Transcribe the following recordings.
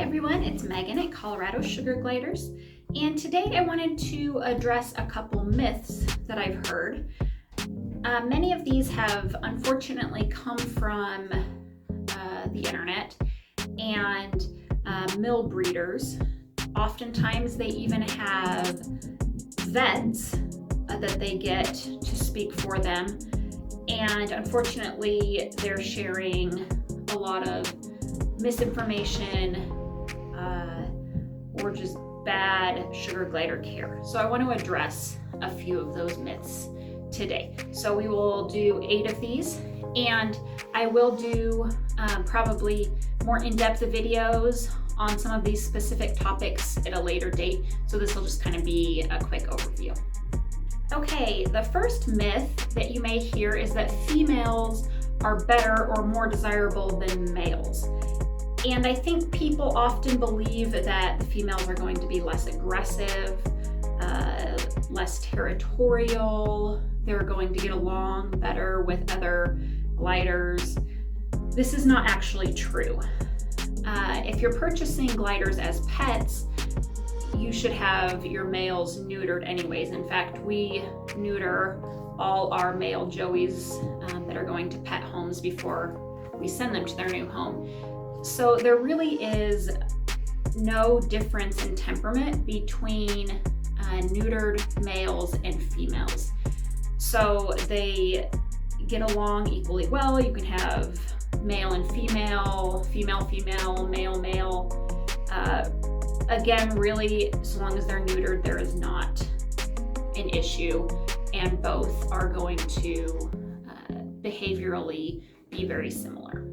everyone, it's Megan at Colorado Sugar Gliders, and today I wanted to address a couple myths that I've heard. Many of these have unfortunately come from the internet and mill breeders. Oftentimes they even have vets that they get to speak for them, and unfortunately they're sharing a lot of misinformation or just bad sugar glider care. So I want to address a few of those myths today. So we will do 8 of these, and I will do probably more in-depth videos on some of these specific topics at a later date. So this will just kind of be a quick overview. Okay, the first myth that you may hear is that females are better or more desirable than males. And I think people often believe that the females are going to be less aggressive, less territorial, they're going to get along better with other gliders. This is not actually true. If you're purchasing gliders as pets, you should have your males neutered anyways. In fact, we neuter all our male joeys that are going to pet homes before we send them to their new home. So there really is no difference in temperament between neutered males and females. So they get along equally well. You can have male and female, female, male. Again, really, as long as they're neutered, there is not an issue, and both are going to behaviorally be very similar.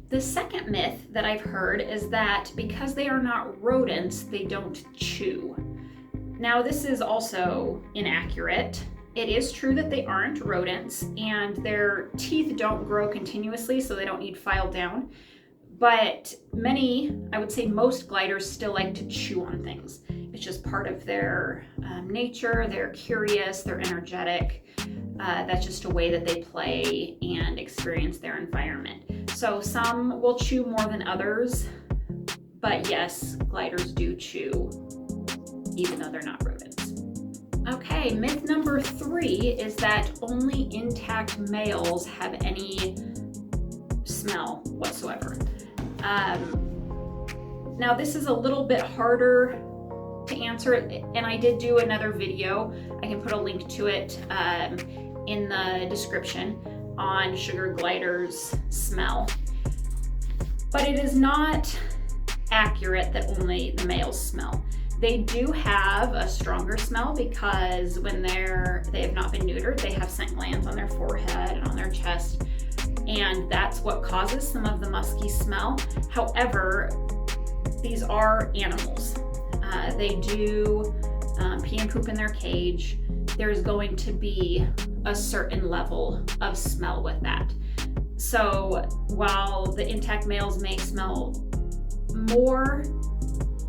The second myth that I've heard is that because they are not rodents, they don't chew. Now, this is also inaccurate. It is true that they aren't rodents, and their teeth don't grow continuously, so they don't need filed down. But many, I would say most gliders still like to chew on things. It's just part of their nature. They're curious, they're energetic. That's just a way that they play and experience their environment. So some will chew more than others, but yes, gliders do chew, even though they're not rodents. Okay, myth number 3 is that only intact males have any smell whatsoever. Now this is a little bit harder to answer, and I did do another video. I can put a link to it in the description on sugar gliders' smell. But it is not accurate that only the males smell. They do have a stronger smell because when they have not been neutered, they have scent glands on their forehead and on their chest, and that's what causes some of the musky smell. However, these are animals. They do pee and poop in their cage. There's going to be a certain level of smell with that. So while the intact males may smell more,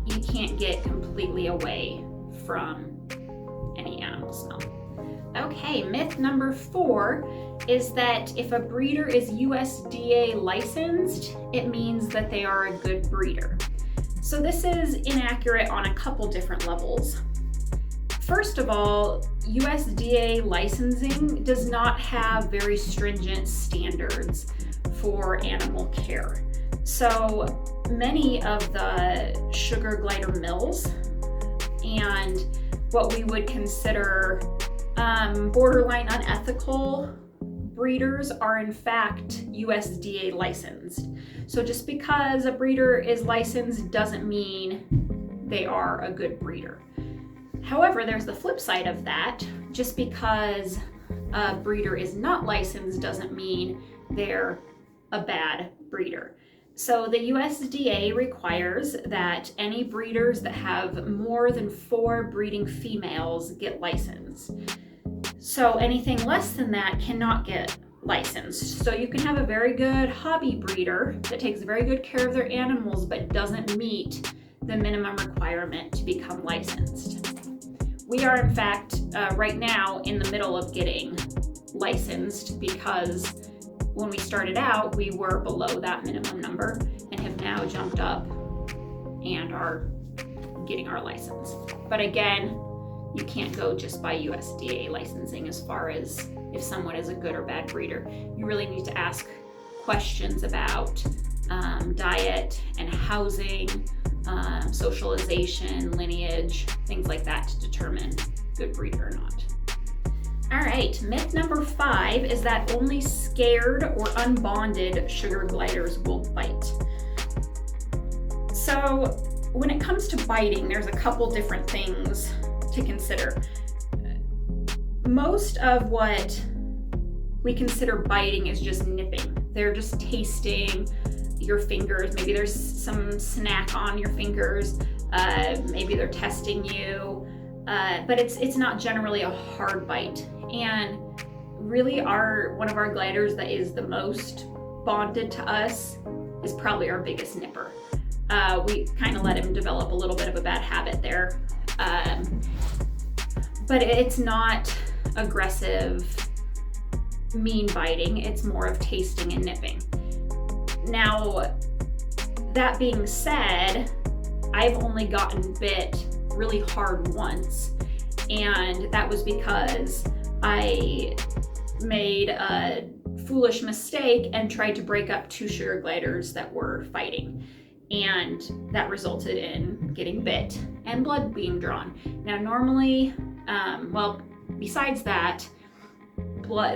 you can't get completely away from any animal smell. Okay, myth number 4 is that if a breeder is USDA licensed, it means that they are a good breeder. So this is inaccurate on a couple different levels. First of all, USDA licensing does not have very stringent standards for animal care. So many of the sugar glider mills and what we would consider borderline unethical breeders are in fact USDA licensed. So just because a breeder is licensed doesn't mean they are a good breeder. However, there's the flip side of that. Just because a breeder is not licensed doesn't mean they're a bad breeder. So the USDA requires that any breeders that have more than 4 breeding females get licensed. So anything less than that cannot get licensed. So you can have a very good hobby breeder that takes very good care of their animals but doesn't meet the minimum requirement to become licensed. We are in fact right now in the middle of getting licensed because when we started out we were below that minimum number and have now jumped up and are getting our license. But again, you can't go just by USDA licensing as far as if someone is a good or bad breeder. You really need to ask questions about diet and housing, socialization, lineage, things like that to determine good breeder or not. All right, myth number 5 is that only scared or unbonded sugar gliders will bite. So when it comes to biting, there's a couple different things to consider. Most of what we consider biting is just nipping. They're just tasting your fingers. Maybe there's some snack on your fingers. Maybe they're testing you. But it's not generally a hard bite. And really one of our gliders that is the most bonded to us is probably our biggest nipper. We kind of let him develop a little bit of a bad habit there. But it's not aggressive, mean biting. It's more of tasting and nipping. Now, that being said, I've only gotten bit really hard once, and that was because I made a foolish mistake and tried to break up 2 sugar gliders that were fighting, and that resulted in getting bit and blood being drawn. Now normally, besides that,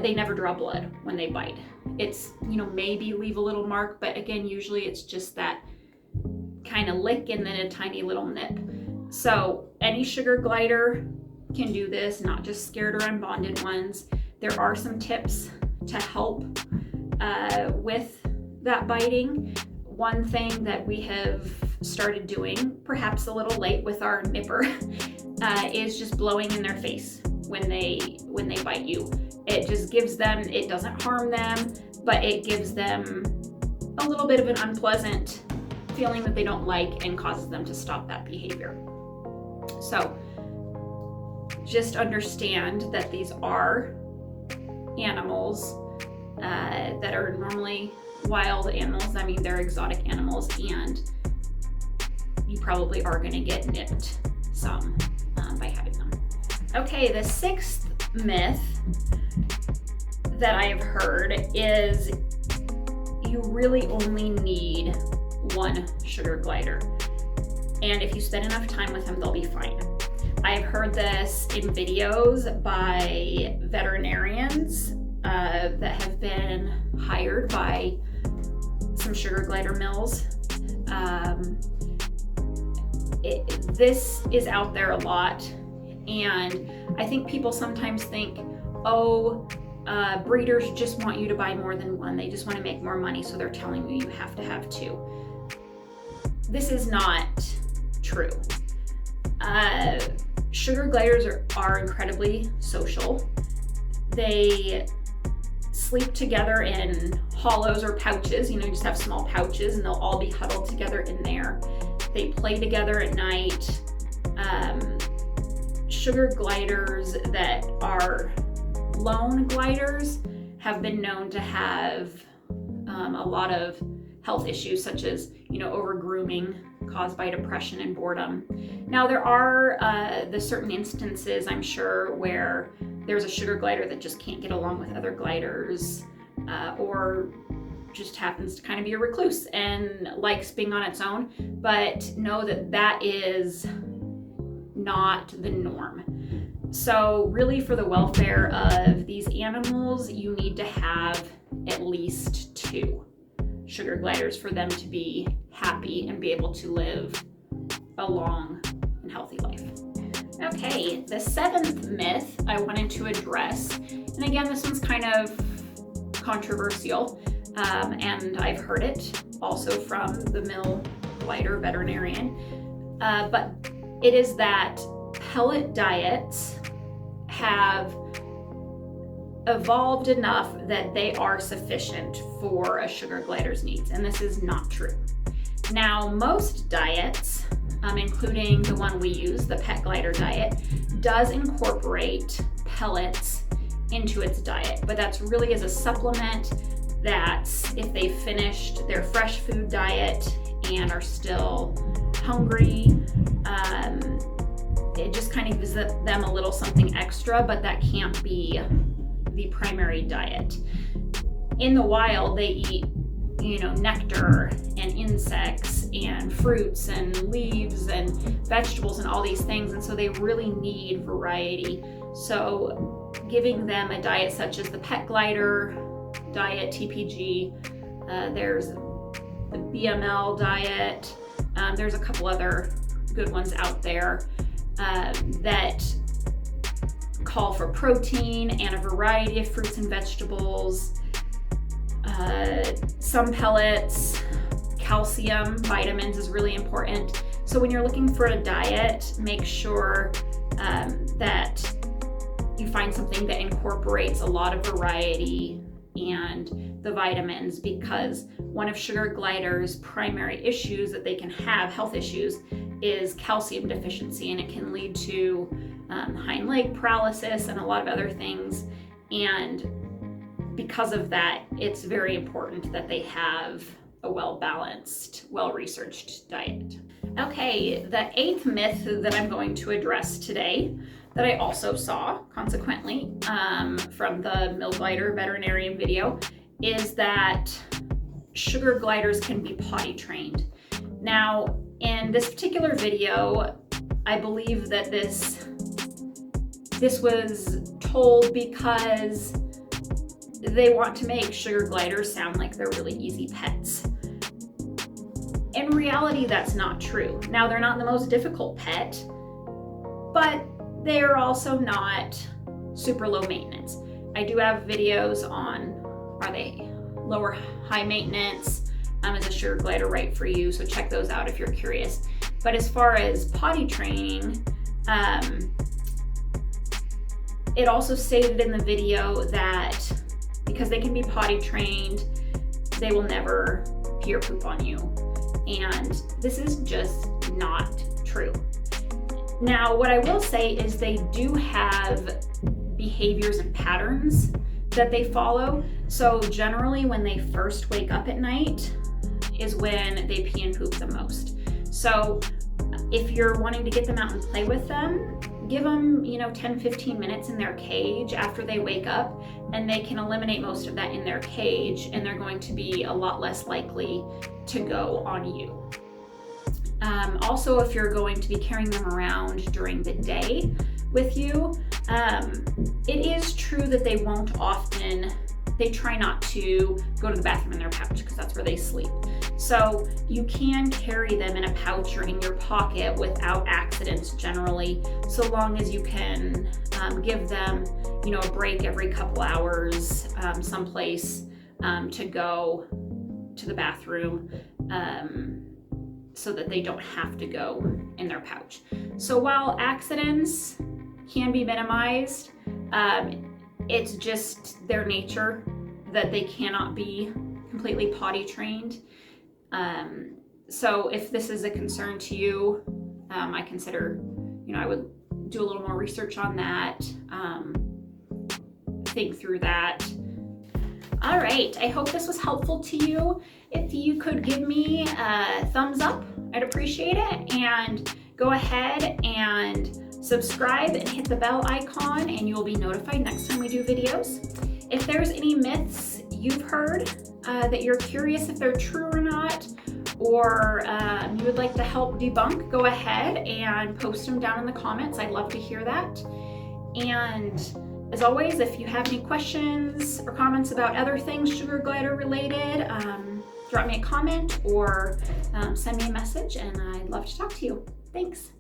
they never draw blood when they bite. It's, maybe leave a little mark, but again, usually it's just that kind of lick and then a tiny little nip. So any sugar glider can do this, not just scared or unbonded ones. There are some tips to help with that biting. One thing that we have started doing, perhaps a little late with our nipper, is just blowing in their face when they bite you. It just gives them, it doesn't harm them, but it gives them a little bit of an unpleasant feeling that they don't like and causes them to stop that behavior. So just understand that these are animals that are normally wild animals. I mean, they're exotic animals, and you probably are going to get nipped some by having them. Okay, the 6th myth that I have heard is you really only need 1 sugar glider, and if you spend enough time with them, they'll be fine. I've heard this in videos by veterinarians that have been hired by some sugar glider mills. This is out there a lot, and I think people sometimes think, breeders just want you to buy more than 1. They just want to make more money, so they're telling you have to have 2. This is not true. Sugar gliders are incredibly social. They sleep together in hollows or pouches. You just have small pouches, and they'll all be huddled together in there. They play together at night. Sugar gliders that are lone gliders have been known to have a lot of health issues, such as over grooming caused by depression and boredom. Now there are the certain instances, I'm sure, where there's a sugar glider that just can't get along with other gliders, or just happens to kind of be a recluse and likes being on its own, but know that is not the norm. So really, for the welfare of these animals, you need to have at least 2 sugar gliders for them to be happy and be able to live a long and healthy life. Okay, the 7th myth I wanted to address, and again, this one's kind of controversial, and I've heard it also from the mill glider veterinarian, but it is that pellet diets have evolved enough that they are sufficient for a sugar glider's needs, and this is not true. Now, most diets, including the one we use, the pet glider diet, does incorporate pellets into its diet, but that's really as a supplement. That's if they finished their fresh food diet and are still hungry. It just kind of gives them a little something extra, but that can't be the primary diet. In the wild, they eat, nectar and insects and fruits and leaves and vegetables and all these things, and so they really need variety. So giving them a diet such as the pet glider diet, TPG, there's the BML diet, there's a couple other good ones out there that call for protein and a variety of fruits and vegetables, some pellets, calcium, vitamins is really important. So when you're looking for a diet, make sure that you find something that incorporates a lot of variety and the vitamins, because one of sugar gliders' primary issues that they can have, health issues, is calcium deficiency, and it can lead to hind leg paralysis and a lot of other things. And because of that, it's very important that they have a well-balanced, well-researched diet. Okay, the 8th myth that I'm going to address today, that I also saw, consequently, from the Mill Glider veterinarian video, is that sugar gliders can be potty trained. Now, in this particular video, I believe that this was told because they want to make sugar gliders sound like they're really easy pets. In reality, that's not true. Now, they're not the most difficult pet, but they are also not super low maintenance. I do have videos on, are they low or high maintenance? Is a sugar glider right for you? So check those out if you're curious. But as far as potty training, it also stated in the video that because they can be potty trained, they will never pee or poop on you. And this is just not true. Now, what I will say is they do have behaviors and patterns that they follow. So generally when they first wake up at night is when they pee and poop the most. So if you're wanting to get them out and play with them, give them, 10-15 minutes in their cage after they wake up, and they can eliminate most of that in their cage, and they're going to be a lot less likely to go on you. Also, if you're going to be carrying them around during the day with you, it is true that they won't often, they try not to go to the bathroom in their pouch because that's where they sleep. So you can carry them in a pouch or in your pocket without accidents generally, so long as you can give them, a break every couple hours, someplace to go to the bathroom, so that they don't have to go in their pouch. So while accidents can be minimized, it's just their nature that they cannot be completely potty trained. So if this is a concern to you, I consider, I would do a little more research on that, think through that. All right, I hope this was helpful to you. If you could give me a thumbs up, I'd appreciate it. And go ahead and subscribe and hit the bell icon, and you will be notified next time we do videos. If there's any myths you've heard that you're curious if they're true or not, or you would like to help debunk, go ahead and post them down in the comments. I'd love to hear that. And as always, if you have any questions or comments about other things sugar glider related, drop me a comment or send me a message, and I'd love to talk to you. Thanks.